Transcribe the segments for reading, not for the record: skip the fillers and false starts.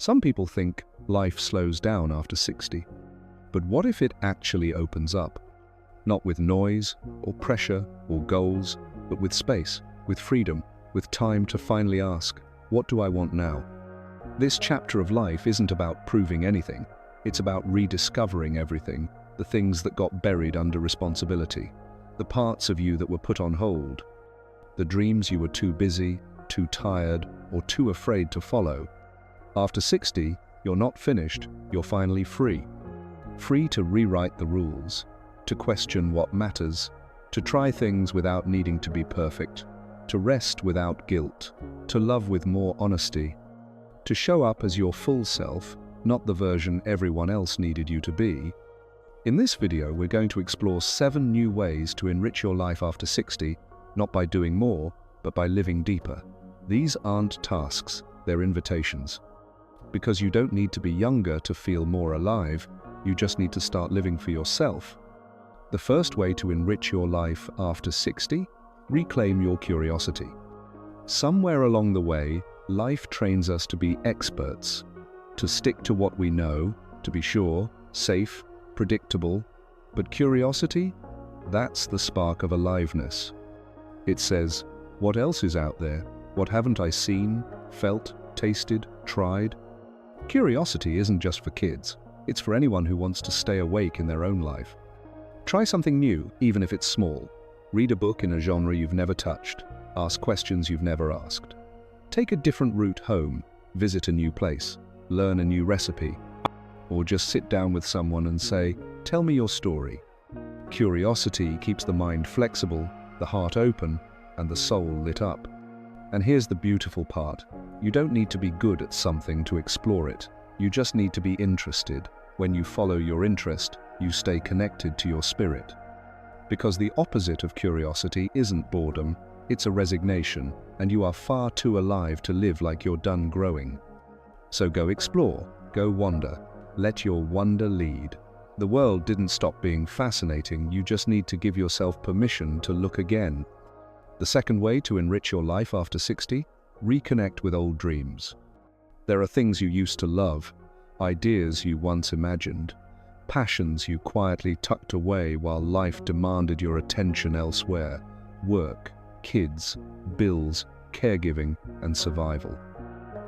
Some people think life slows down after 60. But what if it actually opens up? Not with noise, or pressure, or goals, but with space, with freedom, with time to finally ask, what do I want now? This chapter of life isn't about proving anything. It's about rediscovering everything, the things that got buried under responsibility, the parts of you that were put on hold, the dreams you were too busy, too tired, or too afraid to follow. After 60, you're not finished, you're finally free. Free to rewrite the rules, to question what matters, to try things without needing to be perfect, to rest without guilt, to love with more honesty, to show up as your full self, not the version everyone else needed you to be. In this video, we're going to explore 7 new ways to enrich your life after 60, not by doing more, but by living deeper. These aren't tasks, they're invitations. Because you don't need to be younger to feel more alive, you just need to start living for yourself. The first way to enrich your life after 60, reclaim your curiosity. Somewhere along the way, life trains us to be experts, to stick to what we know, to be sure, safe, predictable. But curiosity, that's the spark of aliveness. It says, what else is out there? What haven't I seen, felt, tasted, tried? Curiosity isn't just for kids. It's for anyone who wants to stay awake in their own life. Try something new, even if it's small. Read a book in a genre you've never touched. Ask questions you've never asked. Take a different route home, visit a new place, learn a new recipe, or just sit down with someone and say, tell me your story. Curiosity keeps the mind flexible, the heart open, and the soul lit up. And here's the beautiful part. You don't need to be good at something to explore it. You just need to be interested. When you follow your interest, you stay connected to your spirit. Because the opposite of curiosity isn't boredom, it's a resignation, and you are far too alive to live like you're done growing. So go explore, go wander, let your wonder lead. The world didn't stop being fascinating, you just need to give yourself permission to look again. The second way to enrich your life after 60, reconnect with old dreams. There are things you used to love, ideas you once imagined, passions you quietly tucked away while life demanded your attention elsewhere. Work, kids, bills, caregiving, and survival.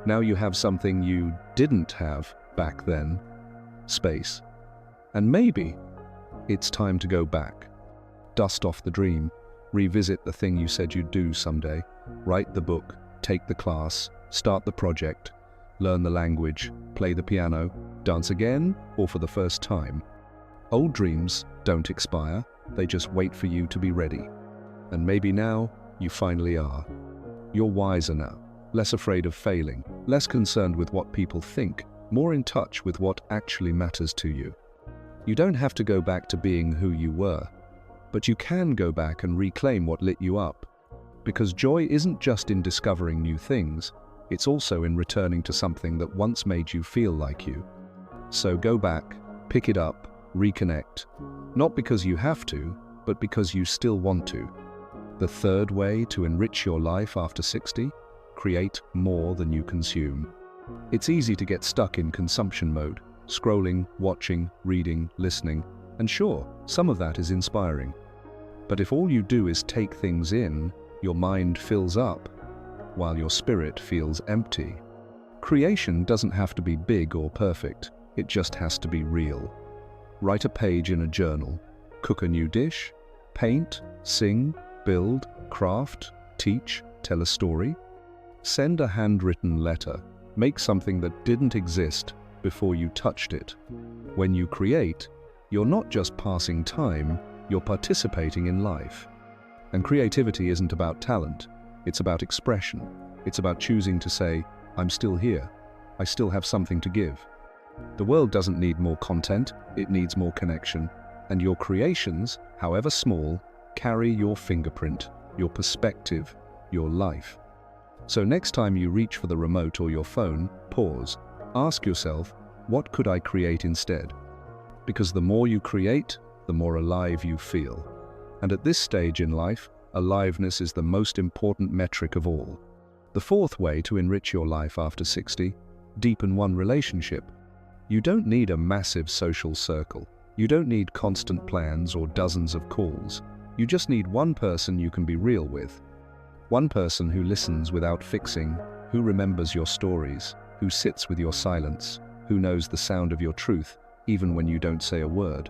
Now you have something you didn't have back then, space. And maybe it's time to go back. Dust off the dream, revisit the thing you said you'd do someday, write the book, take the class, start the project, learn the language, play the piano, dance again, or for the first time. Old dreams don't expire, they just wait for you to be ready. And maybe now, you finally are. You're wiser now, less afraid of failing, less concerned with what people think, more in touch with what actually matters to you. You don't have to go back to being who you were, but you can go back and reclaim what lit you up. Because joy isn't just in discovering new things, it's also in returning to something that once made you feel like you. So go back, pick it up, reconnect. Not because you have to, but because you still want to. The third way to enrich your life after 60, create more than you consume. It's easy to get stuck in consumption mode, scrolling, watching, reading, listening, and sure, some of that is inspiring. But if all you do is take things in, your mind fills up, while your spirit feels empty. Creation doesn't have to be big or perfect, it just has to be real. Write a page in a journal, cook a new dish, paint, sing, build, craft, teach, tell a story. Send a handwritten letter, make something that didn't exist before you touched it. When you create, you're not just passing time, you're participating in life. And creativity isn't about talent. It's about expression. It's about choosing to say, I'm still here. I still have something to give. The world doesn't need more content, it needs more connection. And your creations, however small, carry your fingerprint, your perspective, your life. So next time you reach for the remote or your phone, pause. Ask yourself, what could I create instead? Because the more you create, the more alive you feel. And at this stage in life, aliveness is the most important metric of all. The fourth way to enrich your life after 60, deepen one relationship, you don't need a massive social circle. You don't need constant plans or dozens of calls. You just need one person you can be real with. One person who listens without fixing, who remembers your stories, who sits with your silence, who knows the sound of your truth, even when you don't say a word.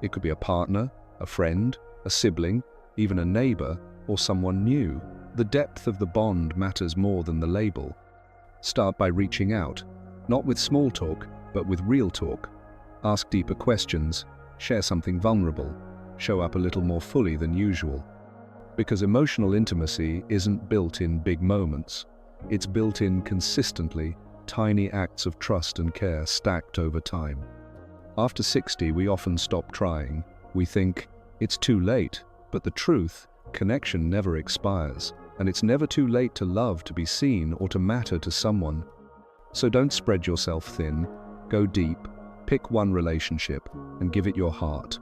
It could be a partner, a friend, a sibling, even a neighbor, or someone new. The depth of the bond matters more than the label. Start by reaching out, not with small talk, but with real talk. Ask deeper questions, share something vulnerable, show up a little more fully than usual. Because emotional intimacy isn't built in big moments. It's built in consistently, tiny acts of trust and care stacked over time. After 60, we often stop trying. We think, it's too late, but the truth, connection never expires, and it's never too late to love, to be seen, or to matter to someone. So don't spread yourself thin, go deep, pick one relationship, and give it your heart.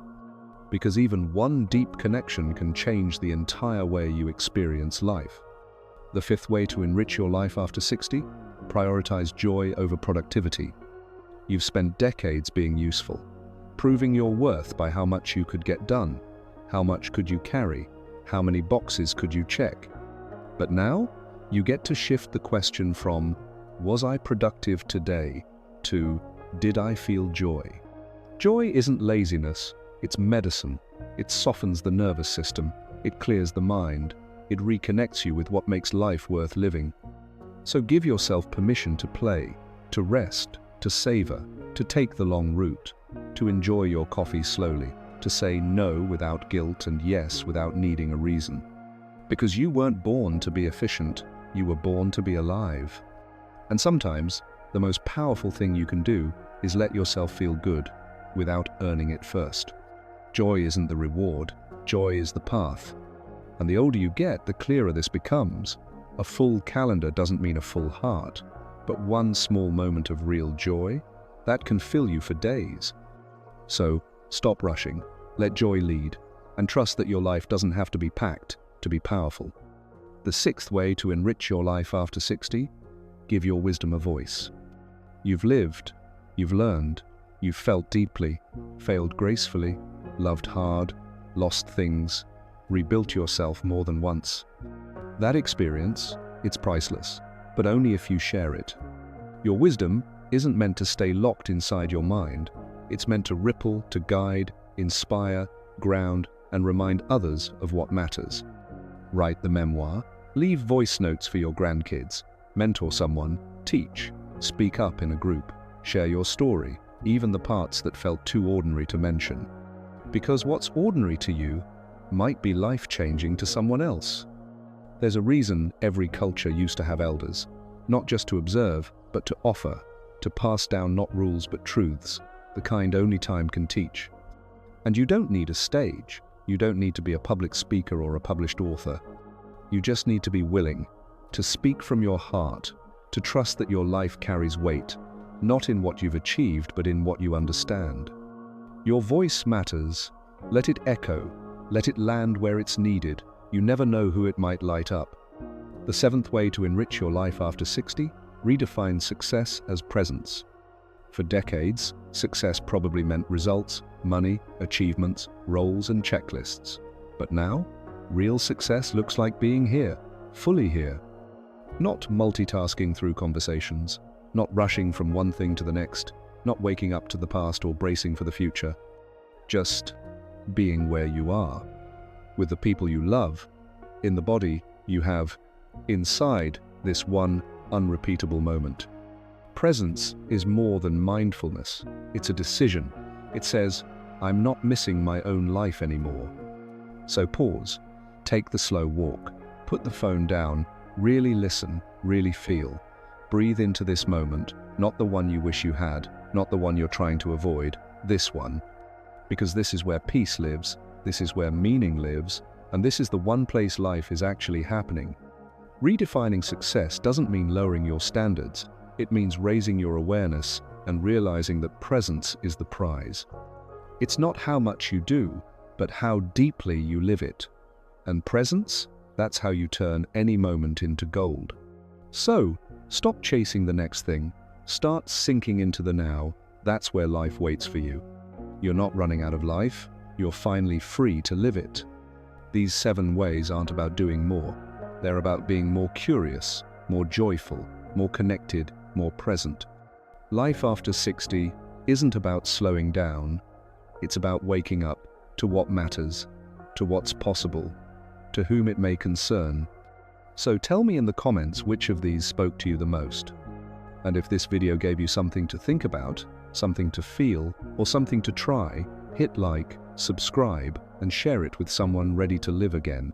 Because even one deep connection can change the entire way you experience life. The fifth way to enrich your life after 60? Prioritize joy over productivity. You've spent decades being useful, proving your worth by how much you could get done, how much could you carry, how many boxes could you check. But now, you get to shift the question from, was I productive today, to, did I feel joy? Joy isn't laziness, it's medicine. It softens the nervous system, it clears the mind, it reconnects you with what makes life worth living. So give yourself permission to play, to rest, to savor, to take the long route, to enjoy your coffee slowly, to say no without guilt and yes without needing a reason. Because you weren't born to be efficient, you were born to be alive. And sometimes, the most powerful thing you can do is let yourself feel good without earning it first. Joy isn't the reward, joy is the path. And the older you get, the clearer this becomes. A full calendar doesn't mean a full heart, but one small moment of real joy, that can fill you for days. So, stop rushing, let joy lead, and trust that your life doesn't have to be packed to be powerful. The sixth way to enrich your life after 60? Give your wisdom a voice. You've lived, you've learned, you've felt deeply, failed gracefully, loved hard, lost things, rebuilt yourself more than once. That experience, it's priceless, but only if you share it. Your wisdom isn't meant to stay locked inside your mind. It's meant to ripple, to guide, inspire, ground, and remind others of what matters. Write the memoir, leave voice notes for your grandkids, mentor someone, teach, speak up in a group, share your story, even the parts that felt too ordinary to mention. Because what's ordinary to you might be life-changing to someone else. There's a reason every culture used to have elders, not just to observe, but to offer, to pass down not rules but truths, the kind only time can teach. And you don't need a stage, you don't need to be a public speaker or a published author. You just need to be willing to speak from your heart, to trust that your life carries weight, not in what you've achieved, but in what you understand. Your voice matters. Let it echo. Let it land where it's needed. You never know who it might light up. The seventh way to enrich your life after 60? Redefine success as presence. For decades, success probably meant results, money, achievements, roles, and checklists. But now, real success looks like being here, fully here. Not multitasking through conversations, not rushing from one thing to the next, not waking up to the past or bracing for the future. Just being where you are, with the people you love, in the body you have, inside this one unrepeatable moment. Presence is more than mindfulness. It's a decision. It says, I'm not missing my own life anymore. So pause, take the slow walk, put the phone down, really listen, really feel. Breathe into this moment, not the one you wish you had, not the one you're trying to avoid, this one. Because this is where peace lives, this is where meaning lives, and this is the one place life is actually happening. Redefining success doesn't mean lowering your standards. It means raising your awareness and realizing that presence is the prize. It's not how much you do, but how deeply you live it. And presence? That's how you turn any moment into gold. So, stop chasing the next thing. Start sinking into the now. That's where life waits for you. You're not running out of life, you're finally free to live it. These 7 ways aren't about doing more. They're about being more curious, more joyful, more connected, more present. Life after 60 isn't about slowing down. It's about waking up to what matters, to what's possible, to whom it may concern. So tell me in the comments which of these spoke to you the most. And if this video gave you something to think about, something to feel, or something to try, hit like, subscribe, and share it with someone ready to live again.